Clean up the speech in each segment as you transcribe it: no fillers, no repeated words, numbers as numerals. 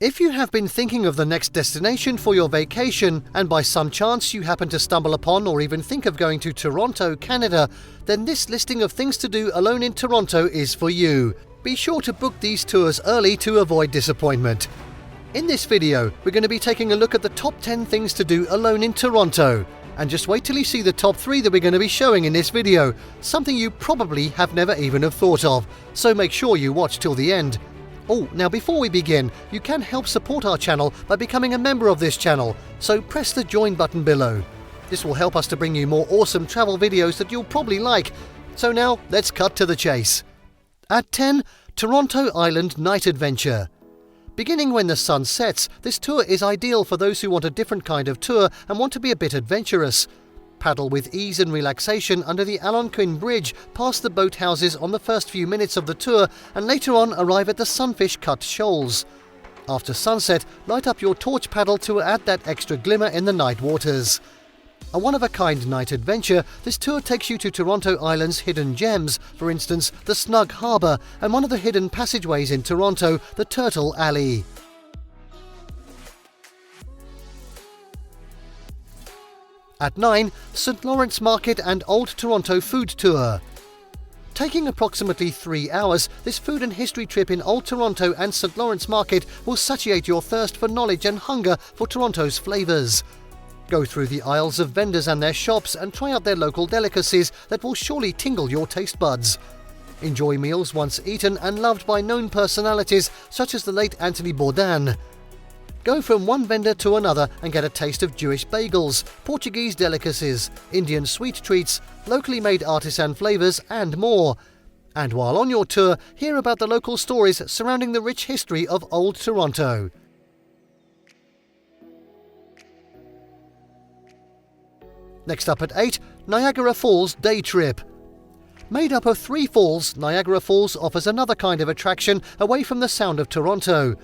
If you have been thinking of the next destination for your vacation, and by some chance you happen to stumble upon or even think of going to Toronto, Canada, then this listing of things to do alone in Toronto is for you. Be sure to book these tours early to avoid disappointment. In this video, we're going to be taking a look at the top 10 things to do alone in Toronto. And just wait till you see the top 3 that we're going to be showing in this video, something you probably have never even have thought of, so make sure you watch till the end. Oh, now before we begin, you can help support our channel by becoming a member of this channel, so press the join button below. This will help us to bring you more awesome travel videos that you'll probably like. So now, let's cut to the chase. At 10, Toronto Island Night Adventure. Beginning when the sun sets, this tour is ideal for those who want a different kind of tour and want to be a bit adventurous. Paddle with ease and relaxation under the Algonquin Bridge past the boathouses on the first few minutes of the tour, and later on arrive at the Sunfish Cut Shoals. After sunset, light up your torch paddle to add that extra glimmer in the night waters. A one-of-a-kind night adventure, this tour takes you to Toronto Island's hidden gems, for instance, the Snug Harbour and one of the hidden passageways in Toronto, the Turtle Alley. At 9, St. Lawrence Market and Old Toronto Food Tour. Taking approximately 3 hours, this food and history trip in Old Toronto and St. Lawrence Market will satiate your thirst for knowledge and hunger for Toronto's flavours. Go through the aisles of vendors and their shops and try out their local delicacies that will surely tingle your taste buds. Enjoy meals once eaten and loved by known personalities such as the late Anthony Bourdain. Go from one vendor to another and get a taste of Jewish bagels, Portuguese delicacies, Indian sweet treats, locally made artisan flavours and more. And while on your tour, hear about the local stories surrounding the rich history of Old Toronto. Next up at 8, Niagara Falls Day Trip. Made up of 3 falls, Niagara Falls offers another kind of attraction away from the sound of Toronto.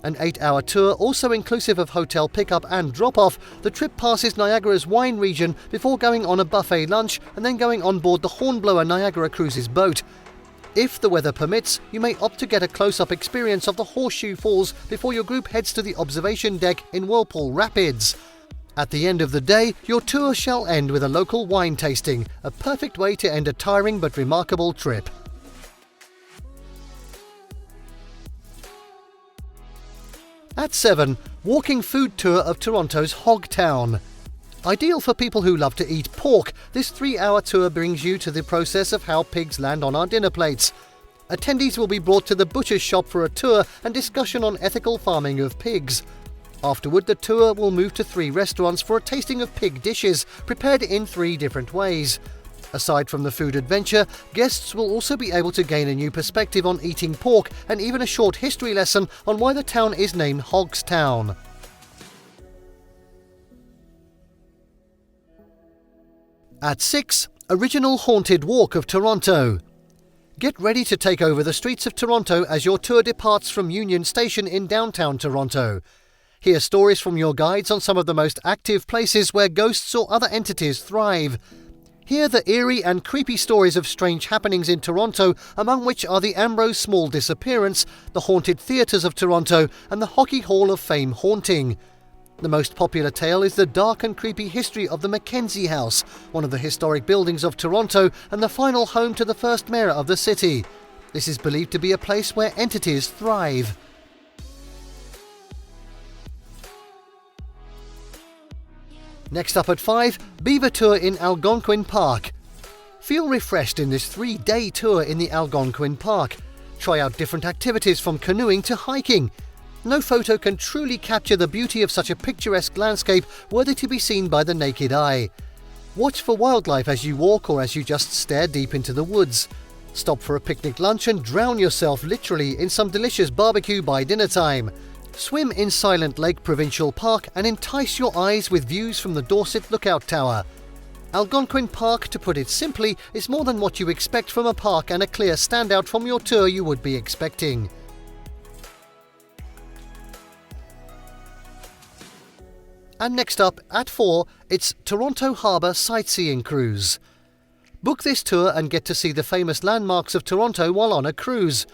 An 8-hour tour, also inclusive of hotel pickup and drop-off, the trip passes Niagara's wine region before going on a buffet lunch and then going on board the Hornblower Niagara Cruises boat. If the weather permits, you may opt to get a close-up experience of the Horseshoe Falls before your group heads to the observation deck in Whirlpool Rapids. At the end of the day, your tour shall end with a local wine tasting, a perfect way to end a tiring but remarkable trip. At 7, Walking Food Tour of Toronto's Hogtown. Ideal for people who love to eat pork, this 3-hour tour brings you to the process of how pigs land on our dinner plates. Attendees will be brought to the butcher's shop for a tour and discussion on ethical farming of pigs. Afterward, the tour will move to 3 restaurants for a tasting of pig dishes, prepared in 3 different ways. Aside from the food adventure, guests will also be able to gain a new perspective on eating pork and even a short history lesson on why the town is named Hogtown. At 6, Original Haunted Walk of Toronto. Get ready to take over the streets of Toronto as your tour departs from Union Station in downtown Toronto. Hear stories from your guides on some of the most active places where ghosts or other entities thrive. Hear the eerie and creepy stories of strange happenings in Toronto, among which are the Ambrose Small disappearance, the haunted theatres of Toronto, and the Hockey Hall of Fame haunting. The most popular tale is the dark and creepy history of the Mackenzie House, one of the historic buildings of Toronto and the final home to the first mayor of the city. This is believed to be a place where entities thrive. Next up at 5, Beaver Tour in Algonquin Park. Feel refreshed in this 3-day tour in the Algonquin Park. Try out different activities from canoeing to hiking. No photo can truly capture the beauty of such a picturesque landscape worthy to be seen by the naked eye. Watch for wildlife as you walk or as you just stare deep into the woods. Stop for a picnic lunch and drown yourself literally in some delicious barbecue by dinner time. Swim in Silent Lake Provincial Park and entice your eyes with views from the Dorset Lookout Tower. Algonquin Park, to put it simply, is more than what you expect from a park and a clear standout from your tour you would be expecting. And next up, at 4, it's Toronto Harbour Sightseeing Cruise. Book this tour and get to see the famous landmarks of Toronto while on a cruise.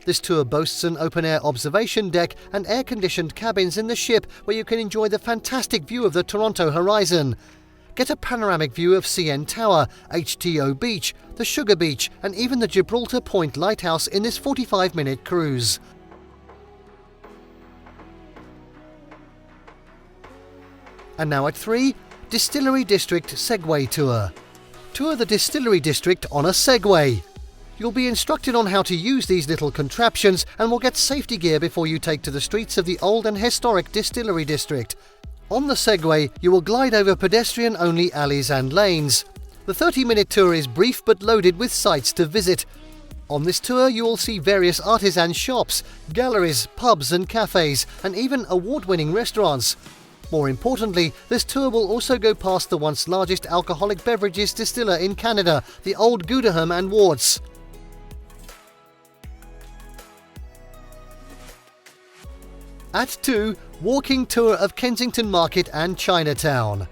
This tour boasts an open-air observation deck and air-conditioned cabins in the ship where you can enjoy the fantastic view of the Toronto horizon. Get a panoramic view of CN Tower, HTO Beach, the Sugar Beach, and even the Gibraltar Point Lighthouse in this 45-minute cruise. And now at 3, Distillery District Segway Tour. Tour the Distillery District on a Segway. You'll be instructed on how to use these little contraptions and will get safety gear before you take to the streets of the old and historic Distillery District. On the Segway, you will glide over pedestrian-only alleys and lanes. The 30-minute tour is brief but loaded with sights to visit. On this tour, you will see various artisan shops, galleries, pubs and cafes, and even award-winning restaurants. More importantly, this tour will also go past the once largest alcoholic beverages distiller in Canada, the old Gudaham and Warts. At 2, walking tour of Kensington Market and Chinatown.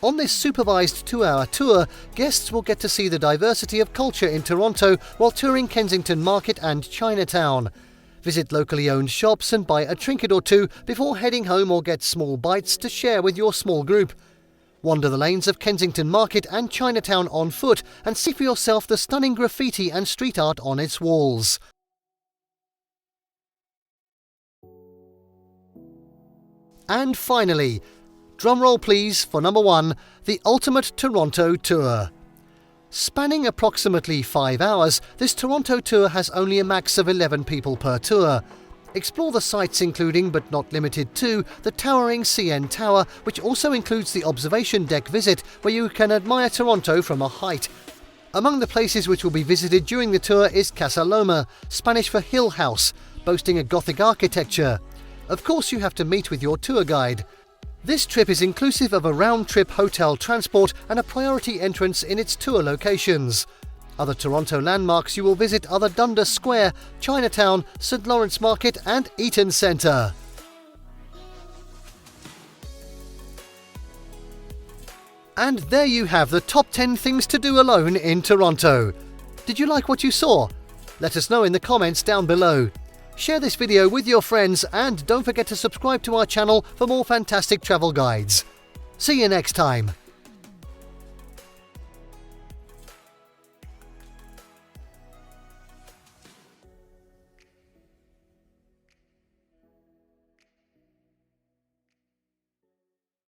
On this supervised 2-hour tour, guests will get to see the diversity of culture in Toronto while touring Kensington Market and Chinatown. Visit locally owned shops and buy a trinket or two before heading home or get small bites to share with your small group. Wander the lanes of Kensington Market and Chinatown on foot and see for yourself the stunning graffiti and street art on its walls. And finally, drumroll please for number 1, the Ultimate Toronto Tour. Spanning approximately 5 hours, this Toronto tour has only a max of 11 people per tour. Explore the sights including, but not limited to, the towering CN Tower, which also includes the observation deck visit, where you can admire Toronto from a height. Among the places which will be visited during the tour is Casa Loma, Spanish for Hill House, boasting a Gothic architecture. Of course, you have to meet with your tour guide. This trip is inclusive of a round-trip hotel transport and a priority entrance in its tour locations. Other Toronto landmarks you will visit are the Dundas Square, Chinatown, St. Lawrence Market and Eaton Centre. And there you have the top 10 things to do alone in Toronto. Did you like what you saw? Let us know in the comments down below. Share this video with your friends and don't forget to subscribe to our channel for more fantastic travel guides. See you next time.